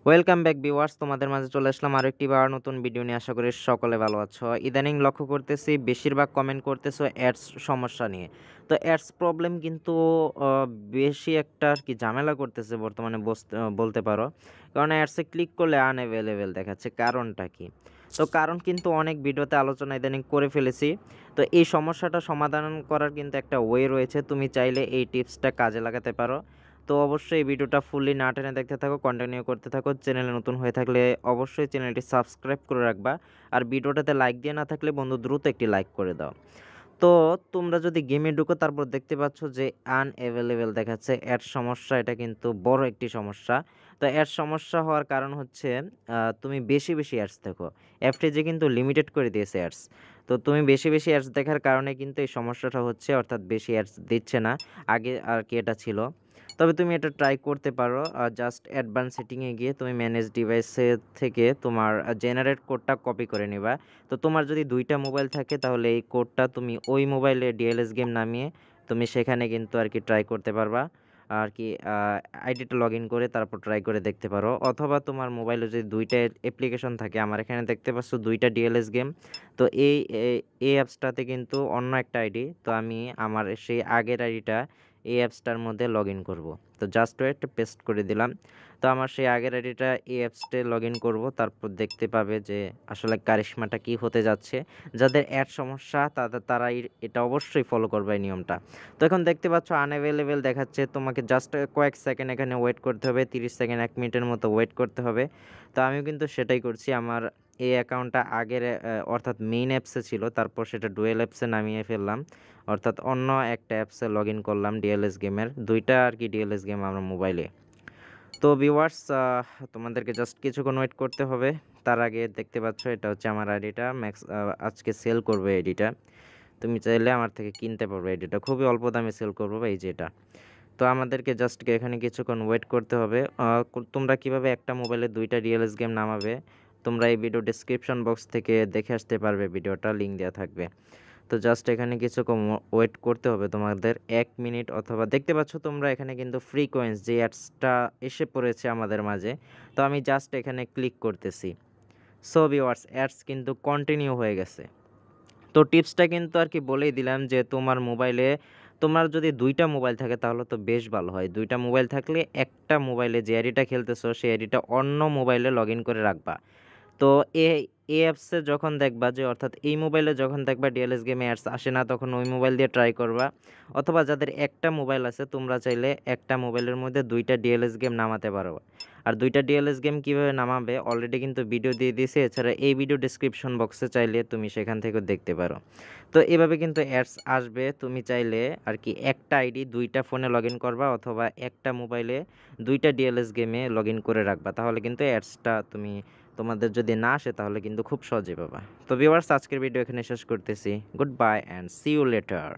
Welcome back viewers, তোমাদের মাঝে চলে আসলাম আরও একটি বার নতুন ভিডিও নিয়ে। আশা করি সকলে ভালো আছো। ইদানিং লক্ষ্য করতেছি বেশিরভাগ কমেন্ট করতেছো অ্যাডস সমস্যা নিয়ে। তো অ্যাডস প্রবলেম কিন্তু বেশি একটা আর কি ঝামেলা করতেছে বর্তমানে বলতে পারো। কারণ অ্যাডসে ক্লিক করলে আনএভেলেবেল দেখাচ্ছে, কারণটা কি? তো কারণ কিন্তু অনেক ভিডিওতে আলোচনা ইদানিং করে ফেলেছি। তো এই সমস্যাটা সমাধান করার কিন্তু একটা ওয়ে রয়েছে, তুমি চাইলে এই টিপসটা কাজে লাগাতে পারো। তো অবশ্যই এই ভিডিওটা ফুললি না টেনে দেখতে থাকো, কন্টিনিউ করতে থাকো। চ্যানেলে নতুন হয়ে থাকলে অবশ্যই চ্যানেলটি সাবস্ক্রাইব করে রাখবা। আর ভিডিওটাতে লাইক দিয়ে না থাকলে বন্ধু দ্রুত একটি লাইক করে দাও। তো তোমরা যদি গেমে ঢুকো তারপর দেখতে পাচ্ছ যে আনএভেলেবেল দেখাচ্ছে অ্যাড সমস্যা, এটা কিন্তু বড় একটি সমস্যা। তো অ্যাড সমস্যা হওয়ার কারণ হচ্ছে তুমি বেশি অ্যাডস দেখো। এফটিজে কিন্তু লিমিটেড করে দিয়েছে অ্যাডস। তো তুমি বেশি অ্যাডস দেখার কারণে কিন্তু এই সমস্যাটা হচ্ছে, অর্থাৎ বেশি অ্যাডস দিচ্ছে না। আগে আর কি এটা ছিল। তবে তুমি এটা ট্রাই করতে পারো। জাস্ট অ্যাডভান্স সেটিংয়ে গিয়ে তুমি ম্যানেজ ডিভাইসের থেকে তোমার জেনারেট কোডটা কপি করে নিবা। তো তোমার যদি ২ টা মোবাইল থাকে তাহলে এই কোডটা তুমি ওই মোবাইলে ডিএলএস গেম নামিয়ে তুমি সেখানে কিন্তু আর কি ট্রাই করতে পারবা। আর কি আইডিটা লগইন করে তারপর ট্রাই করে দেখতে পারো। অথবা তোমার মোবাইলে যদি ২ টা অ্যাপ্লিকেশন থাকে, আমার এখানে দেখতে পাচ্ছ ২ টা ডিএলএস গেম। তো এই অ্যাপসটাতে কিন্তু অন্য একটা আইডি। তো আমি আমার সেই আগের আইডিটা এই অ্যাপসটার মধ্যে লগইন করব। তো জাস্ট ওয়েট, পেস্ট করে দিলাম। তো আমার সেই আগের আইডিটা এই অ্যাপসটে লগইন করব। তারপর দেখতে পাবে যে আসলে কারিশমাটা কি হতে যাচ্ছে। যাদের অ্যাড সমস্যা তারাই এটা অবশ্যই ফলো করবে এই নিয়মটা। তো এখন দেখতে পাচ্ছ আনএভেলেবেল দেখাচ্ছে। তোমাকে জাস্ট কয়েক সেকেন্ড এখানে ওয়েট করতে হবে। ৩০ সেকেন্ড ১ মিনিটের মতো ওয়েট করতে হবে। তো আমিও কিন্তু সেটাই করছি। আমার এই অ্যাকাউন্টটা আগের অর্থাৎ মেইন অ্যাপসে ছিল। তারপর সেটা ডুয়েল অ্যাপসে নামিয়ে ফেললাম। অর্থাৎ অন্য একটা অ্যাপসে লগইন করলাম ডিএলএস গেমের। ২ টা আর কি ডিএলএস গেম আমার মোবাইলে। তো ভিউয়ার্স, তোমাদেরকে জাস্ট কিছুক্ষণ ওয়েট করতে হবে। তার আগে দেখতে পাচ্ছ এটা হচ্ছে আমার আইডিটা। আজকে সেল করব আইডিটা। তুমি চাইলে আমার থেকে কিনতে পারবে আইডিটা। খুবই অল্প দামে সেল করব এই যে এটা। তো আমাদেরকে জাস্ট এখানে কিছুক্ষণ ওয়েট করতে হবে। তোমরা কিভাবে একটা মোবাইলে ২ টা ডিএলএস গেম নামাবে, তোমরা এই ভিডিও ডেসক্রিপশন বক্স থেকে দেখে আসতে পারবে। ভিডিওটা লিঙ্ক দেওয়া থাকবে। তো জাস্ট এখানে কিছুক্ষণ ওয়েট করতে হবে তোমাদের ১ মিনিট। অথবা দেখতে পাচ্ছ তোমরা এখানে কিন্তু ফ্রি কয়েন্স যে অ্যাডসটা এসে পড়েছে আমাদের মাঝে। তো আমি জাস্ট এখানে ক্লিক করতেছি। সো ভিউয়ার্স, অ্যাডস কিন্তু কন্টিনিউ হয়ে গেছে। তো টিপসটা কিন্তু আর কি বলেই দিলাম যে তোমার মোবাইলে, তোমার যদি ২ টা মোবাইল থাকে তাহলে তো বেশ ভালো হয়। ২ টা মোবাইল থাকলে একটা মোবাইলে যে আইডিটা খেলতেছো সেই আইডিটা অন্য মোবাইলে লগইন করে রাখবা। তো এই অ্যাপসে যখন দেখবা যে, অর্থাৎ এই মোবাইলে যখন দেখবা ডিএলএস গেমে অ্যাডস আসে না, তখন ওই মোবাইল দিয়ে ট্রাই করবা। অথবা যাদের একটা মোবাইল আছে তোমরা চাইলে একটা মোবাইলের মধ্যে ২ টা ডিএলএস গেম নামাতে পারো। আর ২ টা ডিএলএস গেম কীভাবে নামাবে অলরেডি কিন্তু ভিডিও দিয়ে দিয়েছি। এছাড়া এই ভিডিও ডেসক্রিপশন বক্সে চাইলে তুমি সেখান থেকেও দেখতে পারো। তো এভাবে কিন্তু অ্যাডস আসবে। তুমি চাইলে আর কি একটা আইডি ২ টা ফোনে লগইন করবা অথবা একটা মোবাইলে ২ টা ডিএলএস গেমে লগইন করে রাখবা। তাহলে কিন্তু অ্যাডসটা তোমাদের যদি না আসে তাহলে কিন্তু খুব সহজেই পাবা। তো ভিউয়ার্স, আজকের ভিডিও এখানে শেষ করতেছি। Goodbye and see you letter.